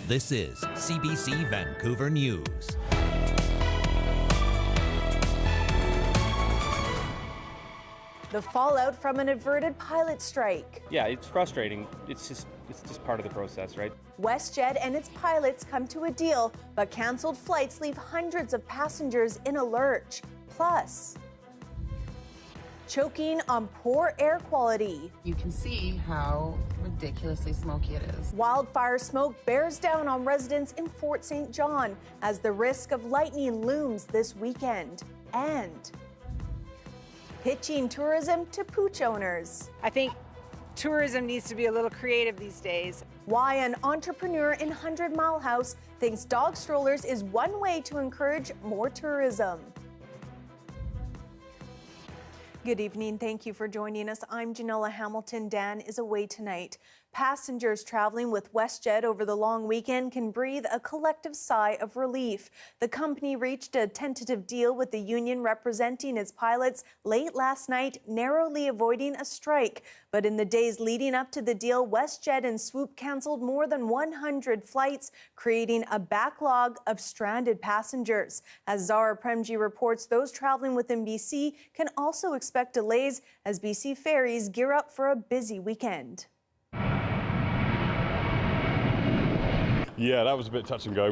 This is CBC Vancouver News. The fallout from an averted pilot strike. Yeah, it's frustrating. It's just part of the process, right? WestJet and its pilots come to a deal, but canceled flights leave hundreds of passengers in a lurch. Plus, choking on poor air quality. You can see how ridiculously smoky it is. Wildfire smoke bears down on residents in Fort St. John as the risk of lightning looms this weekend. And pitching tourism to pooch owners. I think tourism needs to be a little creative these days. Why an entrepreneur in 100 Mile House thinks dog strollers is one way to encourage more tourism. Good evening. Thank you for joining us. I'm Janella Hamilton. Dan is away tonight. Passengers traveling with WestJet over the long weekend can breathe a collective sigh of relief. The company reached a tentative deal with the union representing its pilots late last night, narrowly avoiding a strike. But in the days leading up to the deal, WestJet and Swoop canceled more than 100 flights, creating a backlog of stranded passengers. As Zara Premji reports, those traveling within BC can also expect delays as BC ferries gear up for a busy weekend. Yeah, that was a bit touch and go.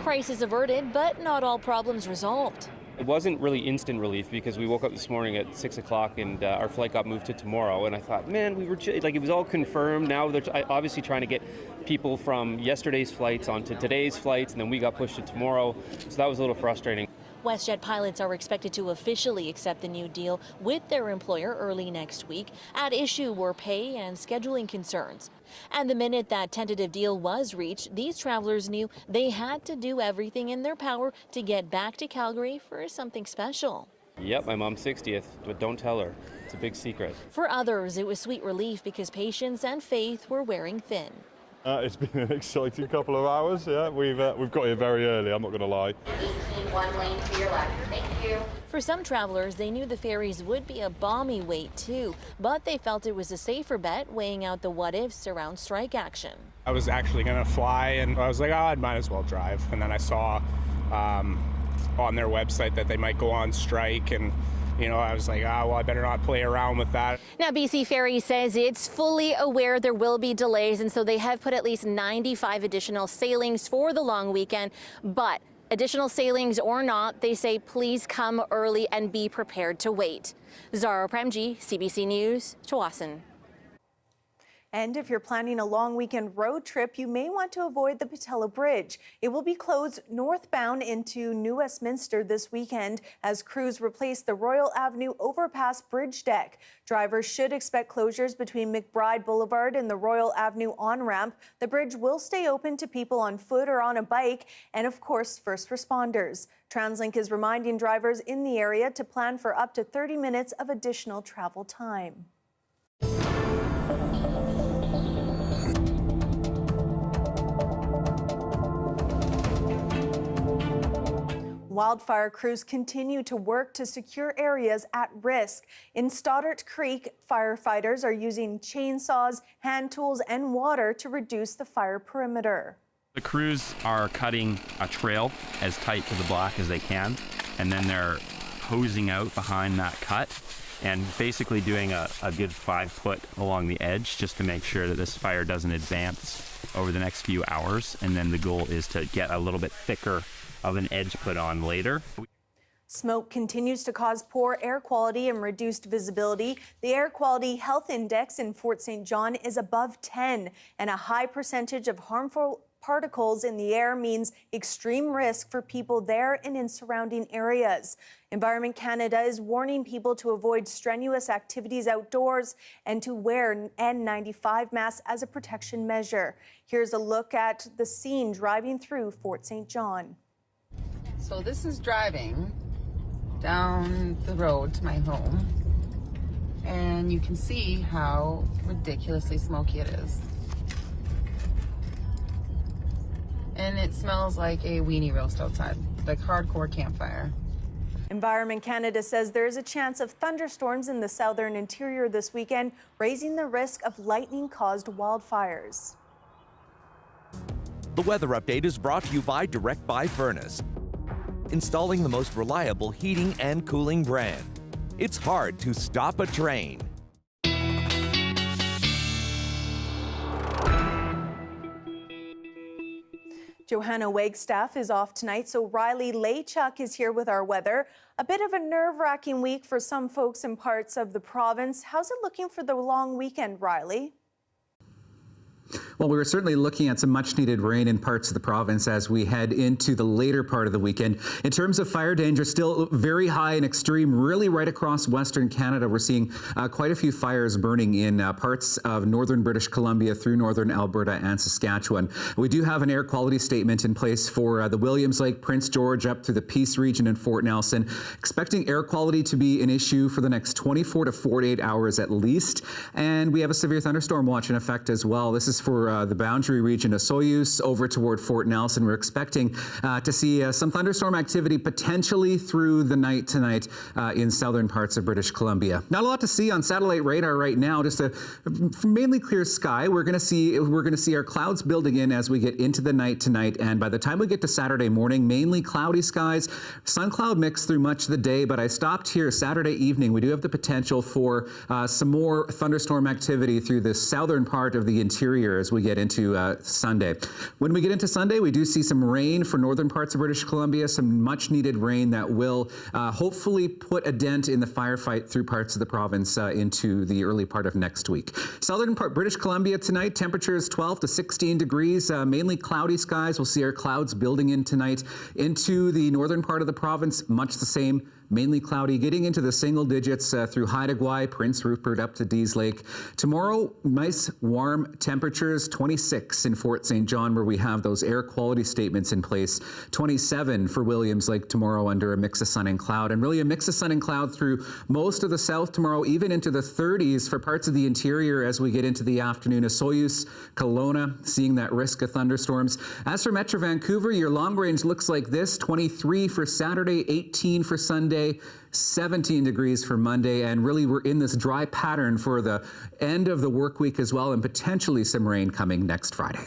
Crisis averted, but not all problems resolved. It wasn't really instant relief because we woke up this morning at 6 o'clock and our flight got moved to tomorrow. And I thought, man, we were like, it was all confirmed. Now they're obviously trying to get people from yesterday's flights onto today's flights, and then we got pushed to tomorrow. So that was a little frustrating. WestJet pilots are expected to officially accept the new deal with their employer early next week. At issue were pay and scheduling concerns. And the minute that tentative deal was reached, these travelers knew they had to do everything in their power to get back to Calgary for something special. Yep, my mom's 60th, but don't tell her. It's a big secret. For others, it was sweet relief because patience and faith were wearing thin. It's been an exciting couple of hours. Yeah, we've got here very early. I'm not going to lie. 1 lane to your left. Thank you. For some travelers, they knew the ferries would be a balmy wait too, but they felt it was a safer bet, weighing out the what-ifs around strike action. I was actually going to fly, and I was like, oh, I might as well drive. And then I saw on their website that they might go on strike, and I was like, well, I better not play around with that. Now, BC Ferry says it's fully aware there will be delays, and so they have put at least 95 additional sailings for the long weekend. But additional sailings or not, they say please come early and be prepared to wait. Zara Premji, CBC News, Tsawwassen. And if you're planning a long weekend road trip, you may want to avoid the Pattullo Bridge. It will be closed northbound into New Westminster this weekend as crews replace the Royal Avenue overpass bridge deck. Drivers should expect closures between McBride Boulevard and the Royal Avenue on-ramp. The bridge will stay open to people on foot or on a bike, and of course, first responders. TransLink is reminding drivers in the area to plan for up to 30 minutes of additional travel time. Wildfire crews continue to work to secure areas at risk. In Stoddart Creek, firefighters are using chainsaws, hand tools, and water to reduce the fire perimeter. The crews are cutting a trail as tight to the block as they can, and then they're hosing out behind that cut and basically doing a good 5 foot along the edge just to make sure that this fire doesn't advance over the next few hours. And then the goal is to get a little bit thicker of an edge put on later. Smoke continues to cause poor air quality and reduced visibility. The Air Quality Health Index in Fort St. John is above 10, and a high percentage of harmful particles in the air means extreme risk for people there and in surrounding areas. Environment Canada is warning people to avoid strenuous activities outdoors and to wear N95 masks as a protection measure. Here's a look at the scene driving through Fort St. John. So this is driving down the road to my home, and you can see how ridiculously smoky it is. And it smells like a weenie roast outside, like hardcore campfire. Environment Canada says there is a chance of thunderstorms in the southern interior this weekend, raising the risk of lightning-caused wildfires. The weather update is brought to you by Direct Buy Furnace, installing the most reliable heating and cooling brand. It's hard to stop a train. Johanna Wagstaff is off tonight, so Riley Laychuk is here with our weather. A bit of a nerve-wracking week for some folks in parts of the province. How's it looking for the long weekend, Riley? Well, we were certainly looking at some much-needed rain in parts of the province as we head into the later part of the weekend. In terms of fire danger, still very high and extreme, really right across Western Canada. We're seeing quite a few fires burning in parts of northern British Columbia through northern Alberta and Saskatchewan. We do have an air quality statement in place for the Williams Lake, Prince George, up to the Peace region and Fort Nelson. Expecting air quality to be an issue for the next 24 to 48 hours at least. And we have a severe thunderstorm watch in effect as well. This is for the boundary region of Soyuz over toward Fort Nelson. We're expecting to see some thunderstorm activity potentially through the night tonight in southern parts of British Columbia. Not a lot to see on satellite radar right now, just a mainly clear sky. We're going to see our clouds building in as we get into the night tonight, and by the time we get to Saturday morning, mainly cloudy skies, sun cloud mix through much of the day. But I stopped here Saturday evening. We do have the potential for some more thunderstorm activity through the southern part of the interior as we get into Sunday. When we get into Sunday, we do see some rain for northern parts of British Columbia, some much needed rain that will hopefully put a dent in the firefight through parts of the province into the early part of next week. Southern part British Columbia tonight, temperatures 12 to 16 degrees, mainly cloudy skies. We'll see our clouds building in tonight. Into the northern part of the province, much the same. Mainly cloudy, getting into the single digits through Haida Gwaii, Prince Rupert up to Dease Lake. Tomorrow, nice warm temperatures, 26 in Fort St. John, where we have those air quality statements in place. 27 for Williams Lake tomorrow under a mix of sun and cloud, and really a mix of sun and cloud through most of the south tomorrow, even into the 30s for parts of the interior as we get into the afternoon. Of Soyuz, Kelowna, seeing that risk of thunderstorms. As for Metro Vancouver, your long range looks like this: 23 for Saturday, 18 for Sunday, 17 degrees for Monday, and really we're in this dry pattern for the end of the work week as well, and potentially some rain coming next Friday.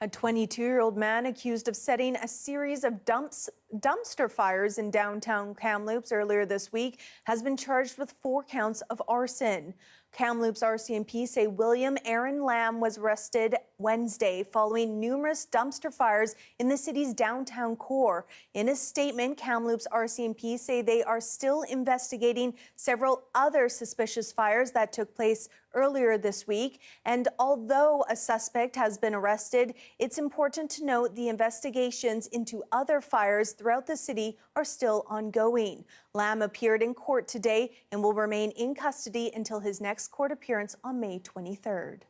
A 22-year-old man accused of setting a series of dumpster fires in downtown Kamloops earlier this week has been charged with 4 counts of arson. Kamloops RCMP say William Aaron Lamb was arrested Wednesday following numerous dumpster fires in the city's downtown core. In a statement, Kamloops RCMP say they are still investigating several other suspicious fires that took place earlier this week. And although a suspect has been arrested, it's important to note the investigations into other fires throughout the city are still ongoing. Lamb appeared in court today and will remain in custody until his next court appearance on May 23rd.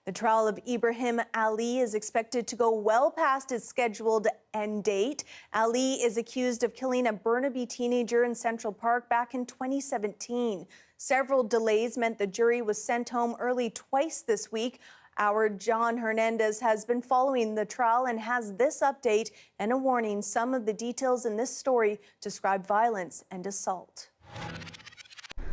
The trial of Ibrahim Ali is expected to go well past its scheduled end date. Ali is accused of killing a Burnaby teenager in Central Park back in 2017. Several delays meant the jury was sent home early twice this week. Our John Hernandez has been following the trial and has this update and a warning. Some of the details in this story describe violence and assault.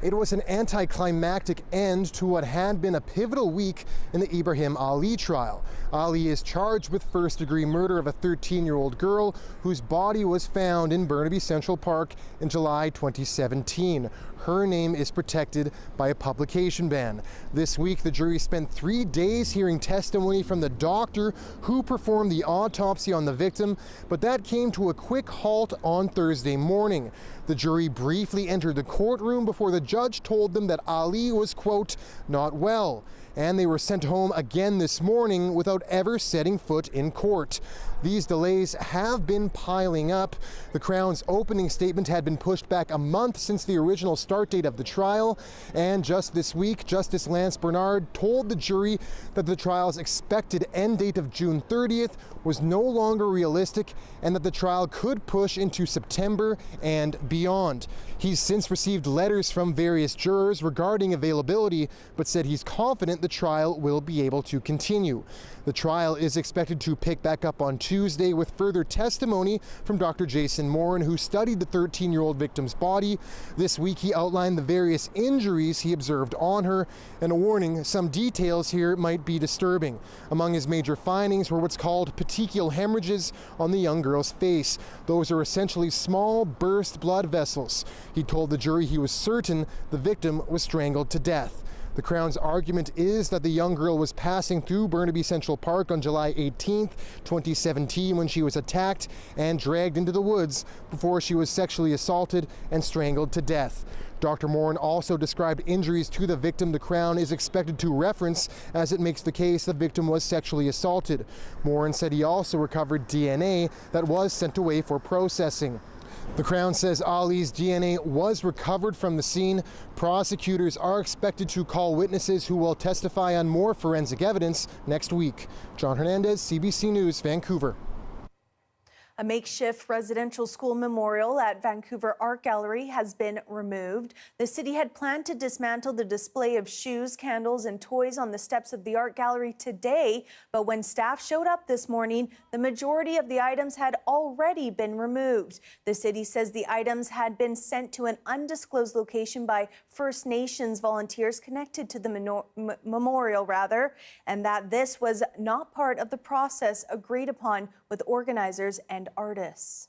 It was an anticlimactic end to what had been a pivotal week in the Ibrahim Ali trial. Ali is charged with first-degree murder of a 13-year-old girl whose body was found in Burnaby Central Park in July 2017. Her name is protected by a publication ban. This week, the jury spent 3 days hearing testimony from the doctor who performed the autopsy on the victim, but that came to a quick halt on Thursday morning. The jury briefly entered the courtroom before the judge told them that Ali was, quote, not well, and they were sent home again this morning without ever setting foot in court. These delays have been piling up. The Crown's opening statement had been pushed back a month since the original start date of the trial, and just this week, Justice Lance Bernard told the jury that the trial's expected end date of June 30th was no longer realistic and that the trial could push into September and beyond. He's since received letters from various jurors regarding availability, but said he's confident the the trial will be able to continue. The trial is expected to pick back up on Tuesday with further testimony from Dr. Jason Morin, who studied the 13-year-old victim's body. This week he outlined the various injuries he observed on her, and a warning, some details here might be disturbing. Among his major findings were what's called petechial hemorrhages on the young girl's face. Those are essentially small burst blood vessels. He told the jury he was certain the victim was strangled to death. The Crown's argument is that the young girl was passing through Burnaby Central Park on July 18th, 2017, when she was attacked and dragged into the woods before she was sexually assaulted and strangled to death. Dr. Morin also described injuries to the victim the Crown is expected to reference as it makes the case the victim was sexually assaulted. Morin said he also recovered DNA that was sent away for processing. The Crown says Ali's DNA was recovered from the scene. Prosecutors are expected to call witnesses who will testify on more forensic evidence next week. John Hernandez, CBC News, Vancouver. A makeshift residential school memorial at Vancouver Art Gallery has been removed. The city had planned to dismantle the display of shoes, candles, and toys on the steps of the art gallery today, but when staff showed up this morning, the majority of the items had already been removed. The city says the items had been sent to an undisclosed location by First Nations volunteers connected to the memorial, and that this was not part of the process agreed upon with organizers and artists.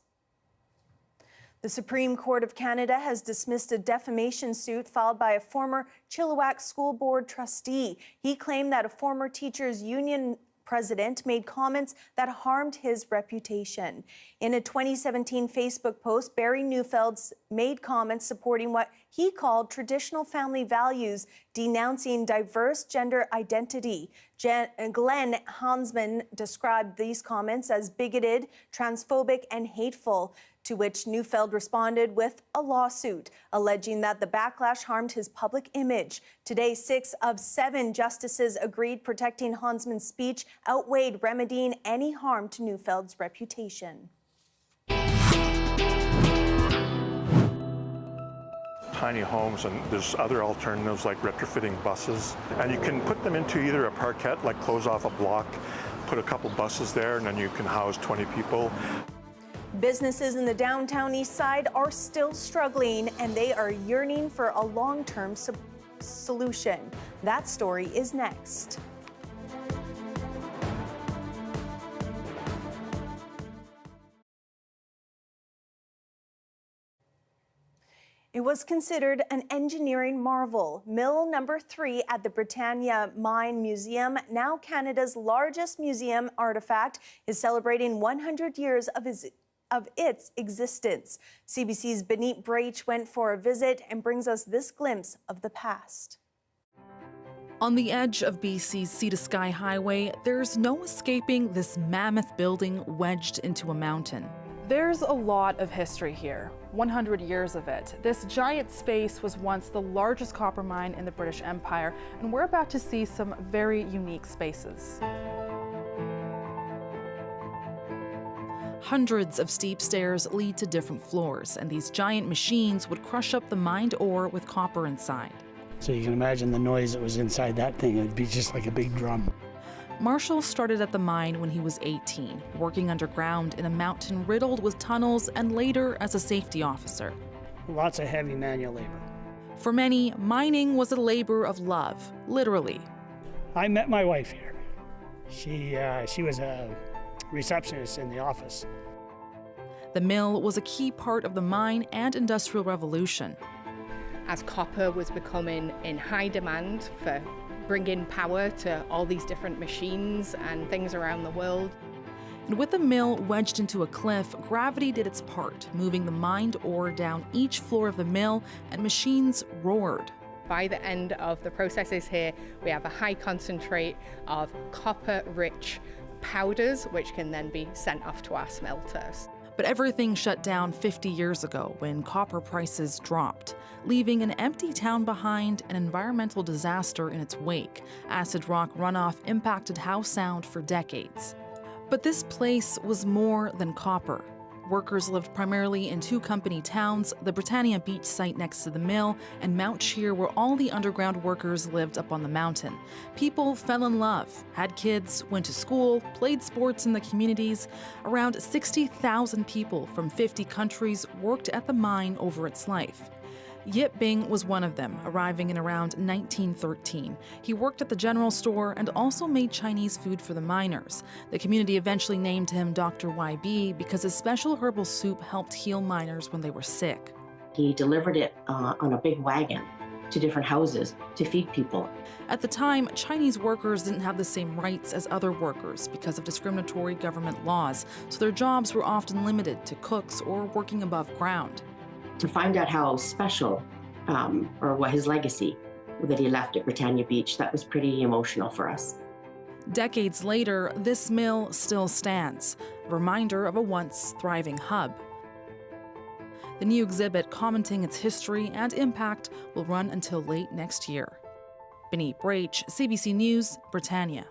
The Supreme Court of Canada has dismissed a defamation suit filed by a former Chilliwack School Board trustee. He claimed that a former teachers' union president made comments that harmed his reputation. In a 2017 Facebook post, Barry Neufeld made comments supporting what he called traditional family values, denouncing diverse gender identity. Glenn Hansman described these comments as bigoted, transphobic, and hateful, to which Neufeld responded with a lawsuit, alleging that the backlash harmed his public image. Today, 6 of 7 justices agreed protecting Hansman's speech outweighed remedying any harm to Neufeld's reputation. Tiny homes, and there's other alternatives like retrofitting buses, and you can put them into either a parkette, like close off a block, put a couple buses there, and then you can house 20 people. Businesses in the downtown east side are still struggling, and they are yearning for a long-term solution. That story is next. It was considered an engineering marvel. Mill number 3 at the Britannia Mine Museum, now Canada's largest museum artifact, is celebrating 100 years of its existence. CBC's Benit Brach went for a visit and brings us this glimpse of the past. On the edge of BC's Sea to Sky Highway, there's no escaping this mammoth building wedged into a mountain. There's a lot of history here, 100 years of it. This giant space was once the largest copper mine in the British Empire, and we're about to see some very unique spaces. Hundreds of steep stairs lead to different floors, and these giant machines would crush up the mined ore with copper inside. So you can imagine the noise that was inside that thing. It'd be just like a big drum. Marshall started at the mine when he was 18, working underground in a mountain riddled with tunnels and later as a safety officer. Lots of heavy manual labor. For many, mining was a labor of love, literally. I met my wife here. She was a receptionist in the office. The mill was a key part of the mine and industrial revolution. As copper was becoming in high demand for bringing power to all these different machines and things around the world. And with the mill wedged into a cliff, gravity did its part, moving the mined ore down each floor of the mill, and machines roared. By the end of the processes here, we have a high concentrate of copper-rich powders, which can then be sent off to our smelters. But everything shut down 50 years ago when copper prices dropped, leaving an empty town behind, an environmental disaster in its wake. Acid rock runoff impacted house sound for decades. But this place was more than copper. workers lived primarily in two company towns, the Britannia Beach site next to the mill, and Mount Cheer, where all the underground workers lived up on the mountain. People fell in love, had kids, went to school, played sports in the communities. Around 60,000 people from 50 countries worked at the mine over its life. Yip Bing was one of them, arriving in around 1913. He worked at the general store and also made Chinese food for the miners. The community eventually named him Dr. YB because his special herbal soup helped heal miners when they were sick. He delivered it on a big wagon to different houses to feed people. At the time, Chinese workers didn't have the same rights as other workers because of discriminatory government laws, so their jobs were often limited to cooks or working above ground. To find out how special or what his legacy that he left at Britannia Beach, that was pretty emotional for us. Decades later, this mill still stands, a reminder of a once thriving hub. The new exhibit commenting its history and impact will run until late next year. Beneath Brach, CBC News, Britannia.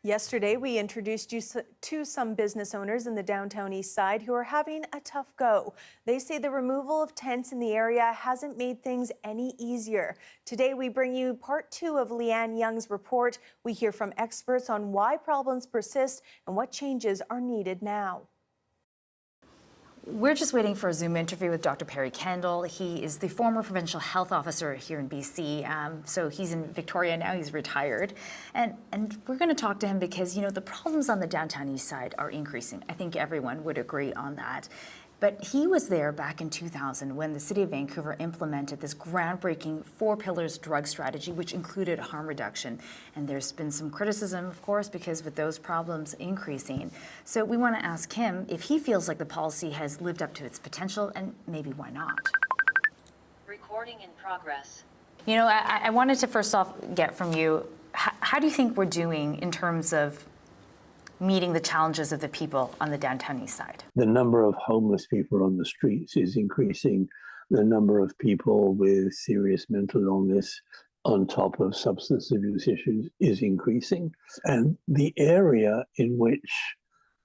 Yesterday, we introduced you to some business owners in the downtown east side who are having a tough go. They say the removal of tents in the area hasn't made things any easier. Today, we bring you part 2 of Leanne Young's report. We hear from experts on why problems persist and what changes are needed now. We're just waiting for a Zoom interview with Dr. Perry Kendall. He is the former provincial health officer here in BC. So he's in Victoria now, he's retired. And we're going to talk to him because, you know, the problems on the downtown east side are increasing. I think everyone would agree on that. But he was there back in 2000 when the City of Vancouver implemented this groundbreaking 4 pillars drug strategy, which included harm reduction. And there's been some criticism, of course, because with those problems increasing. So we want to ask him if he feels like the policy has lived up to its potential and maybe why not. Recording in progress. You know, I wanted to first off get from you, how do you think we're doing in terms of meeting the challenges of the people on the downtown east side? The number of homeless people on the streets is increasing. The number of people with serious mental illness on top of substance abuse issues is increasing. And the area in which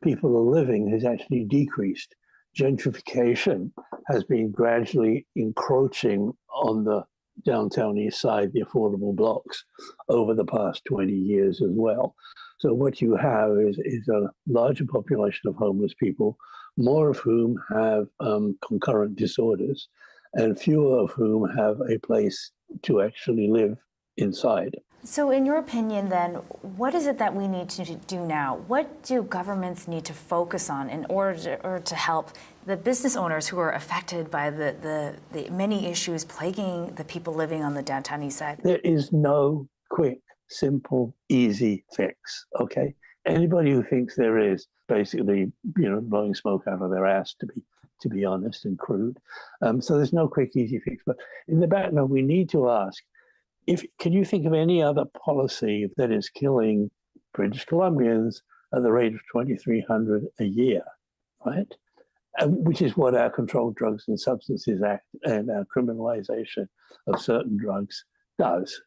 people are living has actually decreased. Gentrification has been gradually encroaching on the downtown east side, the affordable blocks, over the past 20 years as well. So what you have is a larger population of homeless people, more of whom have concurrent disorders, and fewer of whom have a place to actually live inside. So in your opinion then, what is it that we need to do now? What do governments need to focus on in order to help the business owners who are affected by the many issues plaguing the people living on the downtown east side? There is no quick, simple, easy fix, okay? Anybody who thinks there is, basically, you know, blowing smoke out of their ass, to be honest and crude. So there's no quick, easy fix. But in the background, we need to ask, can you think of any other policy that is killing British Columbians at the rate of 2,300 a year, right? Which is what our Controlled Drugs and Substances Act and our criminalization of certain drugs does.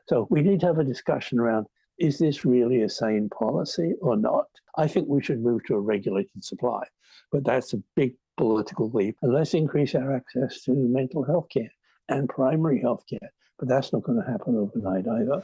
So we need to have a discussion around, is this really a sane policy or not? I think we should move to a regulated supply, but that's a big political leap. And let's increase our access to mental health care and primary health care, but that's not going to happen overnight either.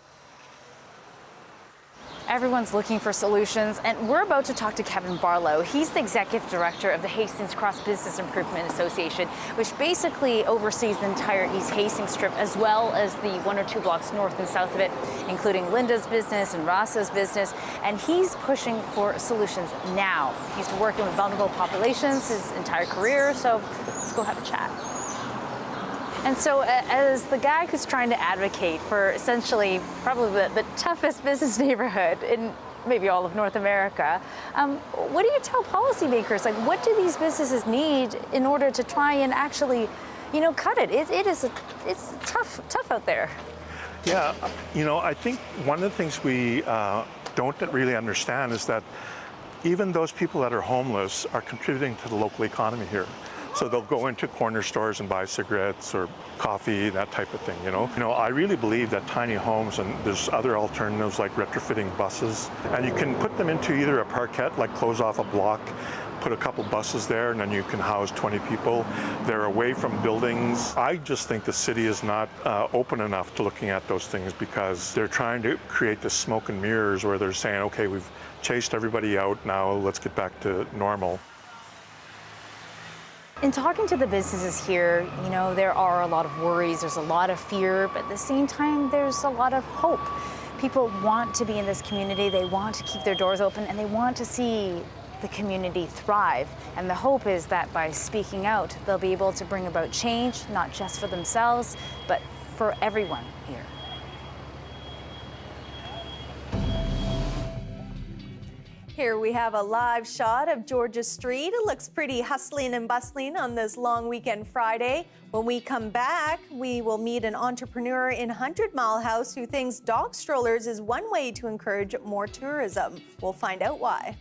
Everyone's looking for solutions, and we're about to talk to Kevin Barlow. He's the executive director of the Hastings Cross Business Improvement Association, which basically oversees the entire East Hastings Strip, as well as the 1 or 2 blocks north and south of it, including Linda's business and Ross's business. And he's pushing for solutions now. He's been working with vulnerable populations his entire career, so let's go have a chat. And so as the guy who's trying to advocate for essentially probably the toughest business neighborhood in maybe all of North America, what do you tell policymakers? Like, what do these businesses need in order to try and actually you know, cut it. It's tough out there. Yeah, you know, I think one of the things we don't really understand is that even those people that are homeless are contributing to the local economy here. So they'll go into corner stores and buy cigarettes or coffee, that type of thing, you know. I really believe that tiny homes, and there's other alternatives like retrofitting buses, and you can put them into either a parkette, like close off a block, put a couple buses there, and then you can house 20 people. They're away from buildings. I just think the city is not open enough to looking at those things, because they're trying to create this smoke and mirrors where they're saying, okay, we've chased everybody out, now let's get back to normal. In talking to the businesses here, you know, there are a lot of worries, there's a lot of fear, but at the same time, there's a lot of hope. People want to be in this community, they want to keep their doors open, and they want to see the community thrive. And the hope is that by speaking out, they'll be able to bring about change, not just for themselves, but for everyone here. Here we have a live shot of Georgia Street. It looks pretty hustling and bustling on this long weekend Friday. When we come back, we will meet an entrepreneur in 100 Mile House who thinks dog strollers is one way to encourage more tourism. We'll find out why.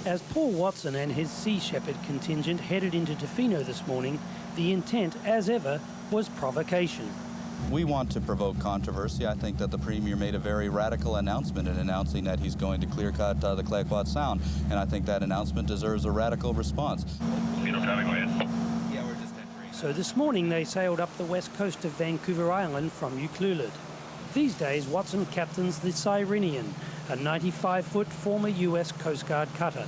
As Paul Watson and his Sea Shepherd contingent headed into Tofino this morning, the intent, as ever, was provocation. We want to provoke controversy. I think that the Premier made a very radical announcement in announcing that he's going to clear-cut the Clayoquot Sound, and I think that announcement deserves a radical response. So this morning they sailed up the west coast of Vancouver Island from Ucluelet. These days, Watson captains the Sirenian, a 95-foot former US Coast Guard cutter.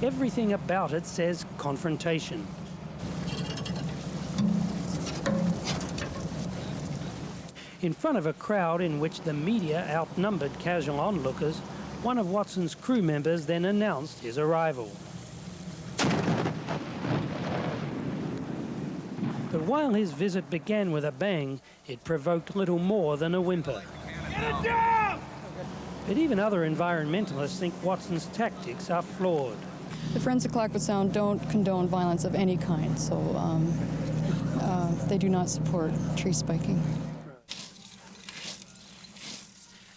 Everything about it says confrontation. In front of a crowd in which the media outnumbered casual onlookers, one of Watson's crew members then announced his arrival. But while his visit began with a bang, it provoked little more than a whimper. Get it down! But even other environmentalists think Watson's tactics are flawed. The Friends of Clayoquot Sound don't condone violence of any kind, so they do not support tree spiking.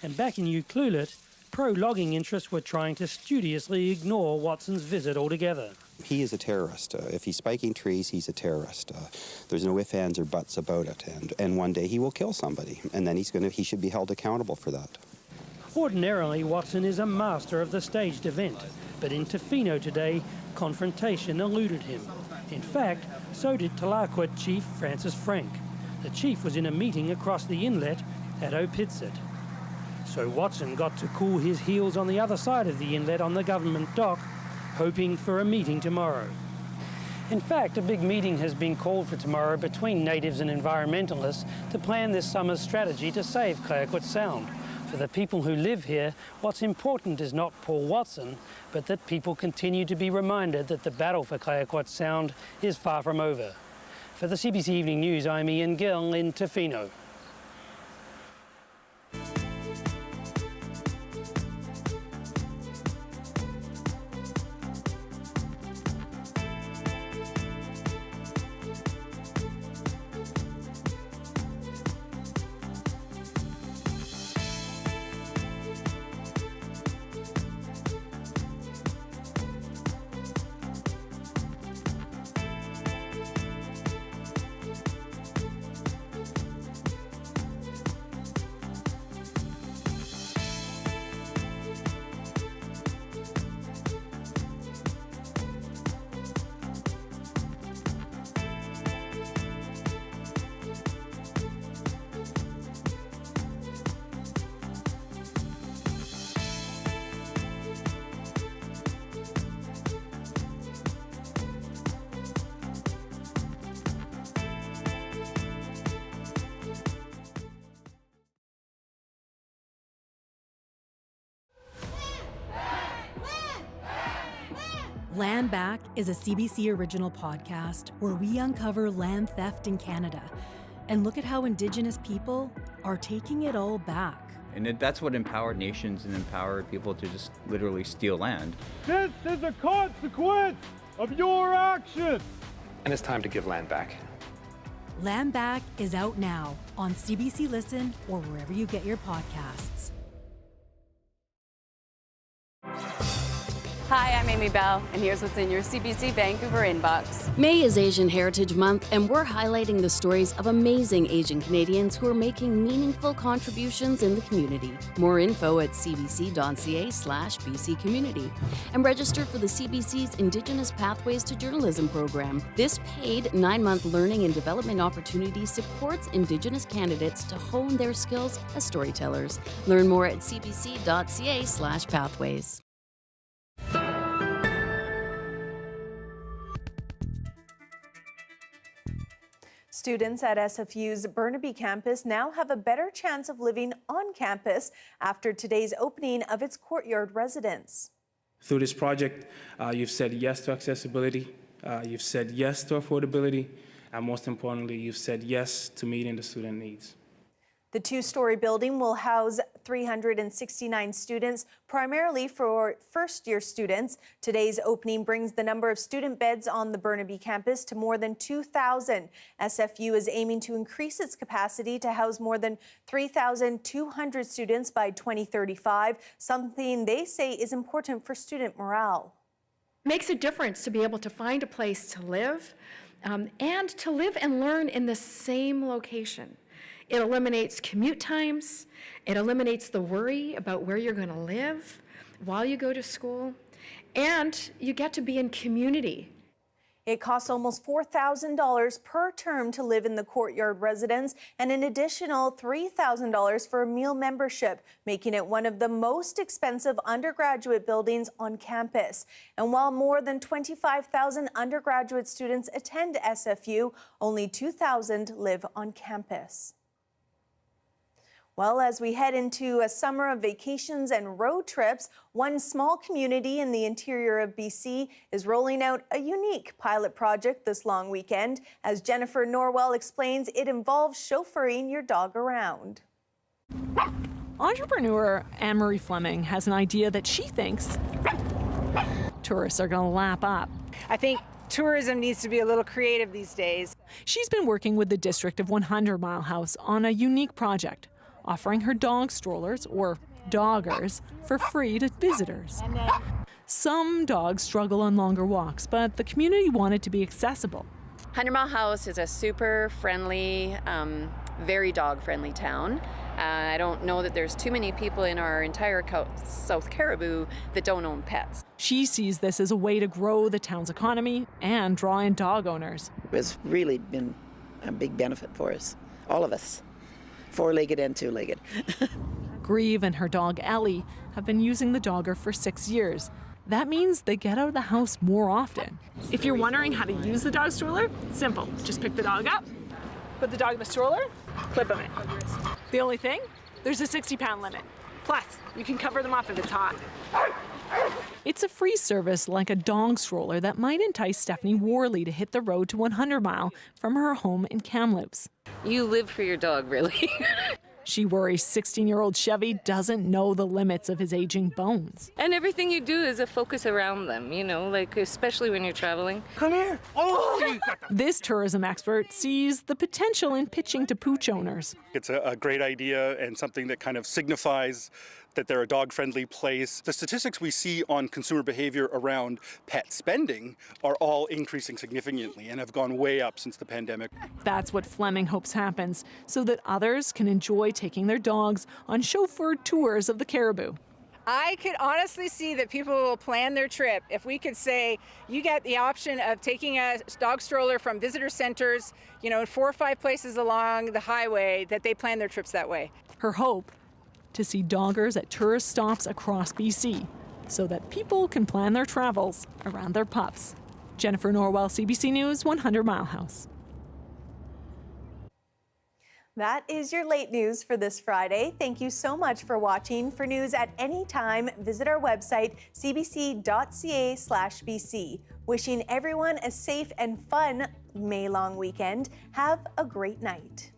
And back in Ucluelet, pro-logging interests were trying to studiously ignore Watson's visit altogether. He is a terrorist. If he's spiking trees, he's a terrorist. There's no ifs, ands, or buts about it. And one day he will kill somebody, and then he should be held accountable for that. Ordinarily, Watson is a master of the staged event, but in Tofino today, confrontation eluded him. In fact, so did Tlaquet Chief Francis Frank. The chief was in a meeting across the inlet at Opitsit. So Watson got to cool his heels on the other side of the inlet on the government dock, hoping for a meeting tomorrow. In fact, a big meeting has been called for tomorrow between natives and environmentalists to plan this summer's strategy to save Clayoquot Sound. For the people who live here, what's important is not Paul Watson, but that people continue to be reminded that the battle for Clayoquot Sound is far from over. For the CBC Evening News, I'm Ian Gill in Tofino. Land Back is a CBC original podcast where we uncover land theft in Canada and look at how Indigenous people are taking it all back. And that's what empowered nations and empowered people to just literally steal land. This is a consequence of your actions. And it's time to give land back. Land Back is out now on CBC Listen or wherever you get your podcasts. Hi, I'm Amy Bell, and here's what's in your CBC Vancouver inbox. May is Asian Heritage Month, and we're highlighting the stories of amazing Asian Canadians who are making meaningful contributions in the community. More info at cbc.ca/BC Community. And register for the CBC's Indigenous Pathways to Journalism program. This paid 9-month learning and development opportunity supports Indigenous candidates to hone their skills as storytellers. Learn more at cbc.ca/pathways. Students at SFU's Burnaby campus now have a better chance of living on campus after today's opening of its courtyard residence. Through this project, you've said yes to accessibility, you've said yes to affordability, and most importantly, you've said yes to meeting the student needs. The two-story building will house 369 students, primarily for first-year students. Today's opening brings the number of student beds on the Burnaby campus to more than 2,000. SFU is aiming to increase its capacity to house more than 3,200 students by 2035, something they say is important for student morale. Makes a difference to be able to find a place to live and to live and learn in the same location. It eliminates commute times. It eliminates the worry about where you're going to live while you go to school. And you get to be in community. It costs almost $4,000 per term to live in the courtyard residence and an additional $3,000 for a meal membership, making it one of the most expensive undergraduate buildings on campus. And while more than 25,000 undergraduate students attend SFU, only 2,000 live on campus. Well, as we head into a summer of vacations and road trips, one small community in the interior of BC is rolling out a unique pilot project this long weekend. As Jennifer Norwell explains, it involves chauffeuring your dog around. Entrepreneur Anne-Marie Fleming has an idea that she thinks tourists are going to lap up. I think tourism needs to be a little creative these days. She's been working with the district of 100 Mile House on a unique project, offering her dog strollers, or doggers, for free to visitors. Some dogs struggle on longer walks, but the community wanted to be accessible. 100 Mile House is a super friendly, very dog-friendly town. I don't know that there's too many people in our entire South Caribou that don't own pets. She sees this as a way to grow the town's economy and draw in dog owners. It's really been a big benefit for us, all of us. 4-legged and 2-legged. Grieve and her dog Ellie have been using the dogger for 6 years. That means they get out of the house more often. If you're wondering how to use the dog stroller, simple. Just pick the dog up, put the dog in the stroller, clip them in. The only thing, there's a 60-pound limit. Plus, you can cover them up if it's hot. It's a free service like a dog stroller that might entice Stephanie Worley to hit the road to 100 Mile from her home in Kamloops. You live for your dog, really. She worries 16-year-old Chevy doesn't know the limits of his aging bones. And everything you do is a focus around them, you know, like especially when you're traveling. Come here. Oh, This tourism expert sees the potential in pitching to pooch owners. It's a great idea and something that kind of signifies that they're a dog-friendly place. The statistics we see on consumer behavior around pet spending are all increasing significantly and have gone way up since the pandemic. That's what Fleming hopes happens, so that others can enjoy taking their dogs on chauffeured tours of the Caribou. I could honestly see that people will plan their trip if we could say you get the option of taking a dog stroller from visitor centers, you know, 4 or 5 places along the highway, that they plan their trips that way. Her hope, to see doggers at tourist stops across BC so that people can plan their travels around their pups. Jennifer Norwell, CBC News, 100 Mile House. That is your late news for this Friday. Thank you so much for watching. For news at any time, visit our website, cbc.ca/BC. Wishing everyone a safe and fun May long weekend. Have a great night.